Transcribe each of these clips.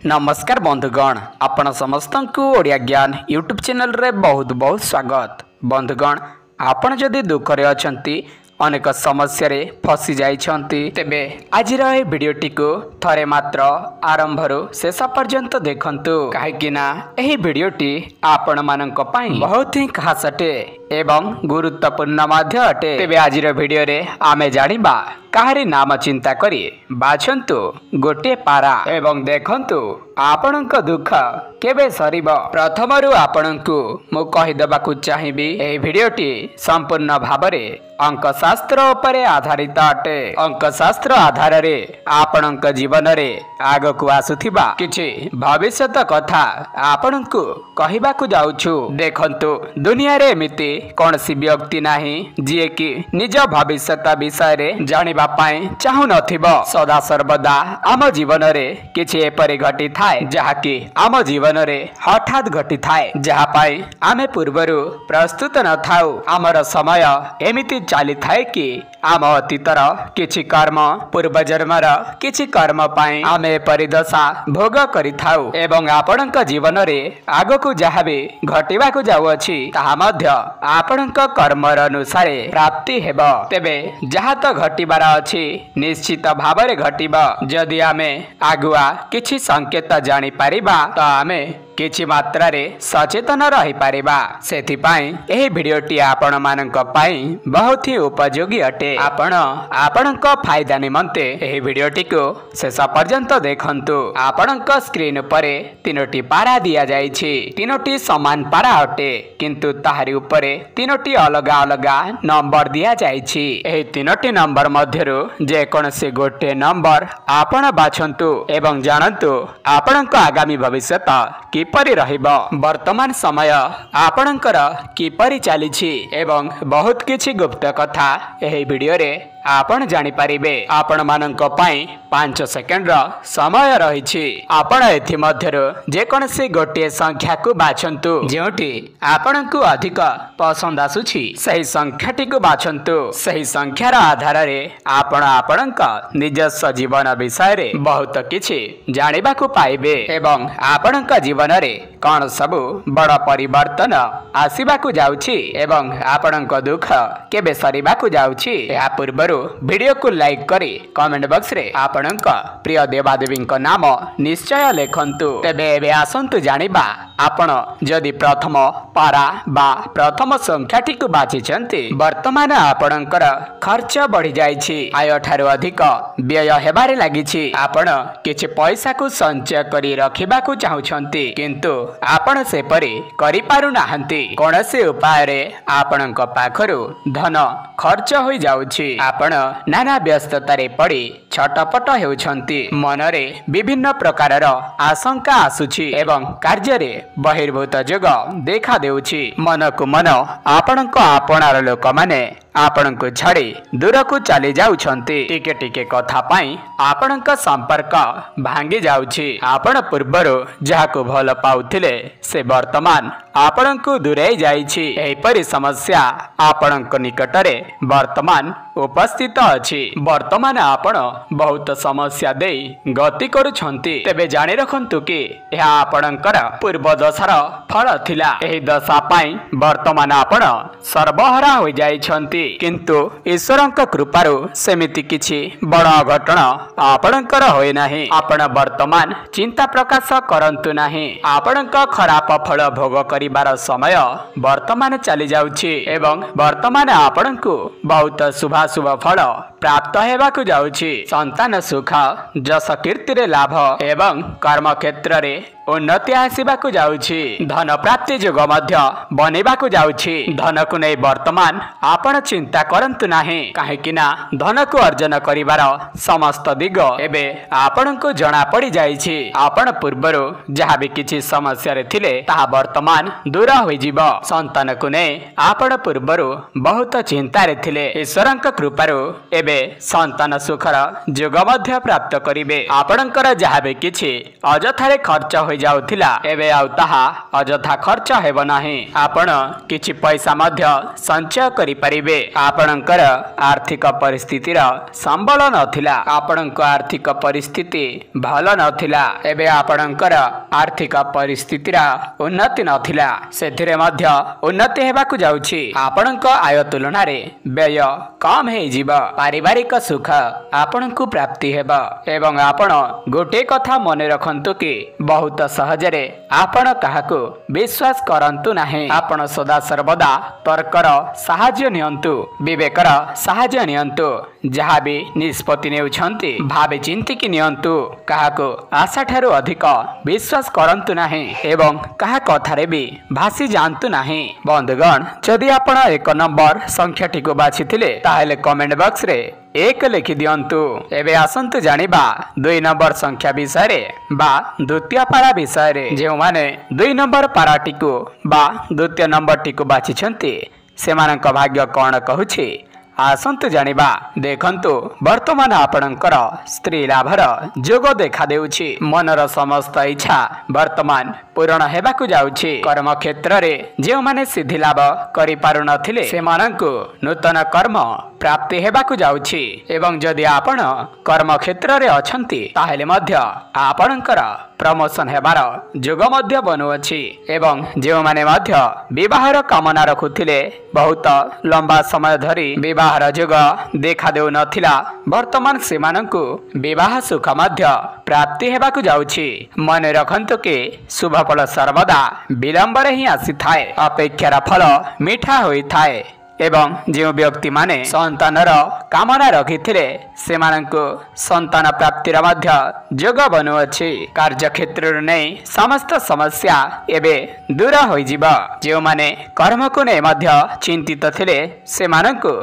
नमस्कार बंधुगण, आपण समस्त को ओडिया ज्ञान यूट्यूब चैनल रे बहुत बहुत स्वागत। बंधुगण, आपण जदि दुखरे अछंती अनेक समस्या रे फसी जाइछंती तेबे आजिर ए वीडियोटी को थरे मात्र आरंभरू शेष पर्यंत देखंतु, काहेकि ना एही वीडियोटी आपण मानक पई बहुत ही खास अटे एवं गुरुत्वपूर्ण मध्य अटे। तेबे आजिर वीडियो रे आमे जानिबा काहरी नाम चिंता करी बाछंतु गोटे पारा एवं देखंतु आपणक दुख केबे सरीब। प्रथमरु आपणकु मु कहि देबाकु चाहिबी ए वीडियोटी संपूर्ण भाबरे अंकशास्त्र उपरे आधारित अटे। अंकशास्त्र आधार रे आपणक जीवन रे आगकु आसुथिबा किछि भविष्यत कथा आपणकु कहिबाकु जाउछु। देखंतु दुनिया रे एमिति कोनसी व्यक्ति नाही जिए कि निज भविष्यत विषय रे जानिबा पाई चाहू नथिबो। सदा सर्वदा आम जीवन रे किछि एपरि घटी थाए जहाकि आम जीवन रे हठात घटी थाए, जहा पाई आमे पूर्वरु प्रस्तुत न थाउ। आमर समय एमिति चली थाए कि आम अतीतर किछि कर्म पूर्व जन्मर किछि कर्म पाई आमे परिदशा भोग करि थाउ एवं आपणक जीवन रे आगकु जहा भी घटिबाकु जाउअछि ताहा मध्य आपणक कर्मर अनुसारे प्राप्ति हेबो। तेबे जहा तो घटिबार अछि निश्चित भाबरे घटिबो। जदि आमे आगुआ किछि संकेत जानि पारिबा तो आमे किछि मात्रा रे सचेतन रही पारिबा। सेथि पाई एही वीडियोटी आपण मानक पाई बहुत ही उपयोगी अटे। आपण आपणक फायदा निमंते एही वीडियोटी को शेष पर्यंत देखंतु। आपणक स्क्रीन उपरे तीनोटी पारा दिया जाइछि। तीनोटी समान पारा अटे किंतु ताहारी उपरे तीनोटी अलगा अलगा नंबर दिया जाइछि। एही तीनोटी नंबर मध्यरु जे कोनसे गोटे नंबर आपण बाछंतु एवं जानंतु आपणक आगामी भविष्यत किपरि रहिबो। वर्तमान समय आपणकर किपरि चलीछि एवं बहुत किछि गुप्त कथा एही वीडियो रे आपण जानि पारिबे। आपण मानक पई 5 सेकेंड रो समय रहिछि। आपण एथि मध्यरु जे कोनसे गोटे संख्या को बाछंतु जेउटी आपणकु अधिक पसंद आसुछि सही संख्याटी को बाछंतु। सही संख्यार आधार रे आपण आपणक निजस्व जीवन विषय रे बहुत किछि जानिबा को पाइबे एवं आपणक जीवन रे कोन सबु बड़ परिवर्तन आसीबा को जाउछि एवं आपणक दुख केबे सरीबा को जाउछि। या पूर्वरु वीडियो को लाइक करी कमेंट बॉक्स रे आपणक प्रिय देवादेवी नाम निश्चय लेखंतु। तेबे एबे आसंतु जानिबा आपण जदि प्रथम पारा बा प्रथम संख्याटी को बाछिछंती वर्तमान आपणकर खर्च बढ़ी जाइछि, आय ठारू अधिक व्यय हेबारे लागिछि। आपण किछि पैसा को संचय करी रखिबा को चाहुछंती किंतु आपण सेपरि करि पारु नाहंती। कोनसे उपाय रे आपणक पाखरु धन खर्च होई जाउछि। आपण नाना व्यस्तता रे पड़ी छटपट हेउछंती। मनरे विभिन्न प्रकारर आशंका आसुछि एवं कार्य रे बहिर्भूत जोग देखा देउछि। मन को मन आपणक आपणार लोक माने आपणक छाड़ी दूर को चली जाउछंती। टिके टिके कथा पाई आपणक संपर्क भांगी जाउछि। आपण पूर्वरु जाहाको भल पाउथिले से वर्तमान आपणक दूरे जाइछि। एपरि समस्या आपणक निकटरे वर्तमान उपस्थित अछि। वर्तमान आपण बहुत समस्या देई गति करूछंती। तेबे जानि रखंतु कि यह आपणकर पूर्व दशार फल थिला। एही दशा पाई वर्तमान आपण सर्वहरा हो जाइछंती किंतु ईश्वरक कृपारु सेमिति किछि बड़ घटना आपणकर होय नाही। आपण वर्तमान चिंता प्रकाश करंतु नाही। आपणक खराब फल भोग करिबार समय वर्तमान चली जाउछि एवं वर्तमान आपणकु बहुत शुभ फल प्राप्त हेबाकु जाउछि। संतान सुख जस कीर्ति रे लाभ एवं कर्म क्षेत्र रे उन्नति आसीबाकु जाउछि। धन प्राप्ति जोग मध्य बनेबाकु जाउछि। धन को नै वर्तमान आपण चिंता करंतु नाही, काहेकि ना धन को अर्जन करिबार समस्त दिग एबे आपण को जणा पड़ी जाइछि। आपण पूर्वरु जहा भी किछि समस्या रे थिले ताहा वर्तमान दूर होई जिवो। संतान को नै आपण पूर्वरु बहुत चिंता रे थिले, ईश्वरक कृपारु एबे तेबे संतान सुखर जोग मध्य प्राप्त करिवे। आपणकर जहाँ भी किछि अजथारे खर्च हो जाउथिला एबे आउ ताहा अजथा खर्च हेब नाही। आपण किछि पैसा मध्य संचय करि परिबे। आपणकर आर्थिक परिस्थितिर संबल नथिला, आपणक आर्थिक परिस्थिति भल नथिला, एबे आपणकर आर्थिक परिस्थितिर उन्नति नथिला, सेथिरे मध्य उन्नति हेबाकु जाउछि। आपणक आय तुलना रे व्यय कम हे जीव, पारिवारिक सुख आपणकु प्राप्ति हेबा। एवं आपण गोटे कथा मने रखंतु कि बहुत सहजरे आपण काहाकु विश्वास करंतु नाही। आपण सदा सर्वदा तर्कर साहाय्य नियंतु, विवेकर साहाय्य नियंतु, जहाँ भी निष्पत्ति नेउछंती भावे चिंतिकी नियंतु। काहाकु आशा ठारू अधिक विश्वास करंतु नाही एवं काहा कथारे भी भासी जानतु नाही। बंधुगण, जदि आपण एक नंबर संख्याटी को बाछिथिले ताहेले कमेंट बॉक्स रे 1 लिखि दियंतु। एबे आसंतु जानिबा 2 नंबर संख्या विषय रे बा द्वितीय पारा विषय रे। जे माने 2 नंबर पाराटी को बा द्वितीय नंबर टी को बाछिछंती सेमानक भाग्य कोन कहूछि आसंतु जानिबा। देखंतु वर्तमान आपणकर स्त्री लाभर जोग देखा देउछि। मनर समस्त इच्छा वर्तमान पूर्ण हेबाकु जाउछि। कर्म क्षेत्र रे जे माने सिद्धि लाभ करि पारु नथिले सेमानंकु नूतन कर्म प्राप्ति हेबाकु जाउछि। एवं जदि आपण कर्म क्षेत्र रे अछंती ताहेले मध्य आपणकर प्रमोशन हेबार जोग मध्य बनुअछि। एवं जे माने मध्य विवाहर कामना रखुथिले बहुत लंबा समय धरी विवाहर जोग देखा देउ नथिला, वर्तमान सेमानंकु विवाह सुख मध्य प्राप्ति हेबाकु जाउछि। मन रखंतु कि शुभ फल सर्वदा विलंबर ही आसी थाए, अपेक्षार फल मीठा होई थाए। एवं जो व्यक्ति माने संतानर कामना रखिथिले सेमानंकु संतान प्राप्तिर मध्य जोग बनुअछि। कार्य क्षेत्र नै समस्त समस्या एबे दूर होई जिबा। जो माने कर्म को नै मध्य चिंतित थिले सेमानंकु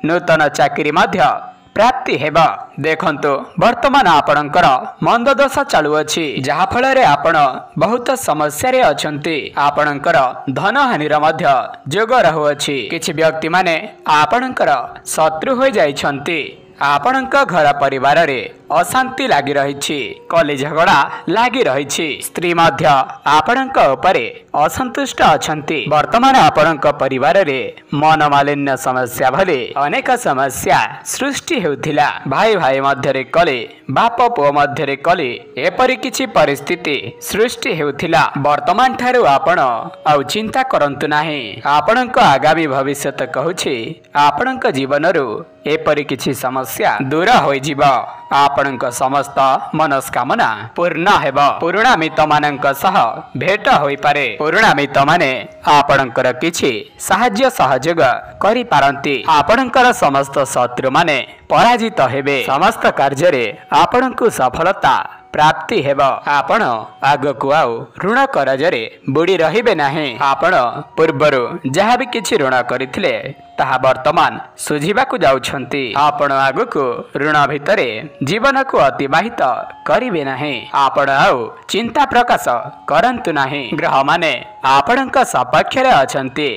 नूतन चाकरी मध्य प्राप्ति हेबा। देखंतु वर्तमान आपणकर मंद दशा चालू अछि, जहा फल रे आपण बहुत समस्या रे अछंती। आपणकर धन हानिर मध्य जोग रहुअछि। किछि व्यक्ति माने आपणकर शत्रु होई जाइछंती। आपणक घर परिवार रे अशांति लागी रहिछि, कली झगड़ा लागी रहिछि। स्त्री मध्य आपणक उपरे असंतुष्ट अछंती। वर्तमान आपणक परिवार रे मन मालिन्य समस्या भले अनेक समस्या सृष्टि हेउथिला। भाई भाई मध्य रे कले, बाप पुओ मध्य रे कले, एपरि किछि परिस्थिति सृष्टि हेउथिला। वर्तमान ठारू आपण आउ चिंता करंतु नाही। आपणक आगामी भविष्य कहूछि आपणक जीवनरु एपरि किछि समस्या दूर होई जिवो। आपणक समस्त मनस्कामना पूर्ण हेब। पुरुणा मित मानक सह भेट होई पारे। पुरुणा मित माने आपणकर किछि साहाय्य सहयोग करि पारंती। आपणकर समस्त शत्रु माने पराजित हेबे। समस्त कार्य रे आपणकु सफलता प्राप्ति हेब। आपण आगकु आउ ऋण करजरे बुड़ी रहिबे नाही। आपण पूर्वरु जहाँ भी किछि ऋण करिथिले ताहा वर्तमान सुझिबाकु जाउछंती। आपण आगकु ऋण भितरे जीवन को अतिबाहित करिबे नाही। आपण आउ चिंता प्रकाश करंतु नाही। ग्रह माने आपणक सपक्ष रे अछंती।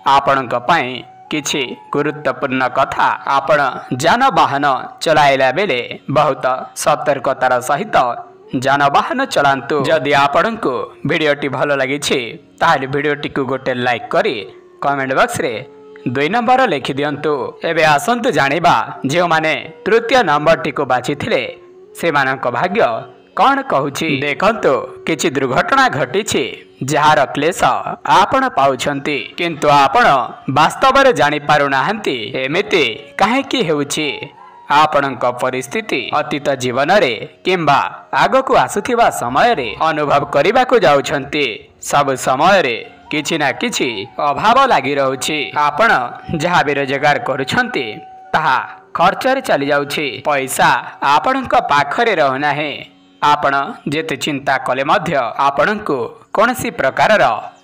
आपणक पई किछि गुरुत्वपूर्ण कथा आपण जानवाहन चलाइला बेले बहुत सतर्कतार सहित जानवाहन चलांतु। जदि आपणकु वीडियोटी भल लागिछि ताहाले वीडियोटी को गोटे लाइक करी कमेंट बॉक्स रे 2 नंबर लिखि दियंतु। एबे आसंतु जानिबा जे माने तृतीय नंबर टी को बाछिथिले सेमानक भाग्य कौन कहूछि। देखंतु किछि दुर्घटना घटिछि जहार क्लेश आपण पाउछंती, किंतु आपण वास्तव रे जानि पारु नाहंती एमिति काहेकि हेउछि। आपणक परिस्थिति अतीत जीवन रे किंबा आगकु आसुथिबा समय रे अनुभव करिबाकु जाउछंती। सब समय रे किछि ना किछि अभाव लागि रहउछि। आपण जहा भी रोजगार करूछंती ताहा खर्च रे चली जाउछि। पैसा आपणक पाखरे रहना है। आपण जेते चिंता कले मध्य आपणकु कोनसी प्रकारर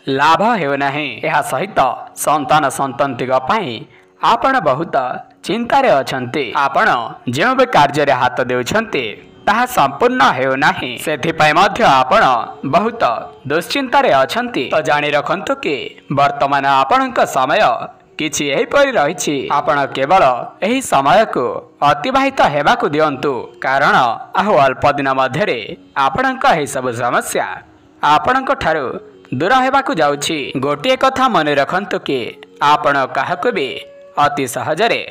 लाभ हेउ नाही। एहा सहित संतान संतंतिक पई आपण बहुत चिंतारे अछंती। आपण जेउ बे कार्य रे हाथ देउछंती ताहा संपूर्ण हेउ नाही। सेथिपई मध्य आपण बहुत दुश्चिंतारे अछंती। तो जानि रखंतु कि वर्तमान आपणक समय किछि एहिपरि रहिछि। आपण केवल एही समयକୁ अतिबाहित हेबाकु दियंतु, कारण आउ अल्प दिन मध्यरे आपणक एही सब समस्या आपणक ठारू दूर हेबाकु जाउछि। गोटिए कथा मन रखंतु कि आपण काहाकु भी अति सहजरे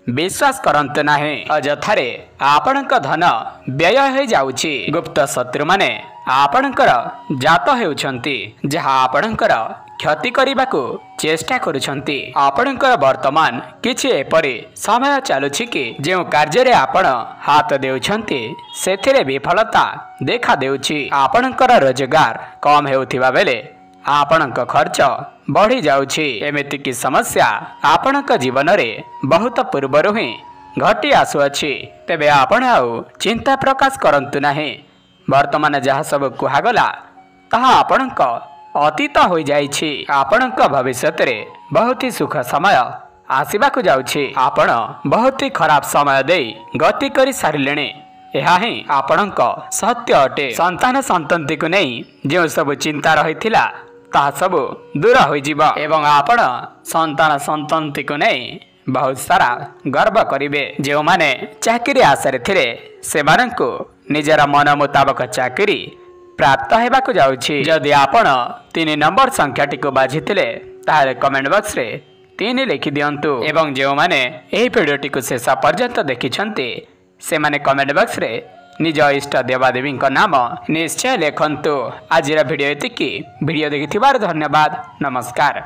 विश्वास करंतु नाही। अजथारे आपणक धन व्यय हो जाउछि। गुप्त शत्रु माने आपणकर जात हेउछंती, जहा आपणकर क्षति करिबाकु चेष्टा करुछंती। आपणकर वर्तमान किछि एपरि समय चालुछि कि जेउ कार्य आपण हाथ देउछंती सेथिरे विफलता देखा देउछि। आपणकर रोजगार कम हेउथिबा बेले आपणक खर्च बढ़ी जाउछि। एमिति की समस्या आपणक जीवन रे बहुत पूर्वरु ही घटी आसुअछि। तेबे आपण आउ चिंता प्रकाश करंतु नाही। वर्तमान जहा सब कुहागला ताहा आपणक अतीत होई जाइछि। आपणक भविष्यत रे बहुत ही सुख समय आसिबाकु जाउछि। आपण बहुत ही खराब समय देई गति करि सारिलेणे, यह ही आपणक सत्य अटे। संतान संतति को नहीं जो सब चिंता रहिथिला ताहा सब दूर होइजिबा एवं आपण संतान संतति को नहीं बहुत सारा गर्व करिवे। जो माने चाकरी आशारे थिले सेमानंकु निजरा मन मुताबक चाकरी प्राप्त हेबाकु जाउछि। जदि आपण 3 नंबर संख्याटी को बाजिथिले ताहाले कमेंट बॉक्स रे 3 लिखि दियंतु। एवं जो माने एही वीडियोटी को शेष पर्यंत देखिछंती से माने कमेंट बॉक्स रे निज इष्ट देवादेवी नाम निश्चय लिखंतु। आज वीडियो एतिकी। वीडियो देखिथिबार धन्यवाद। नमस्कार।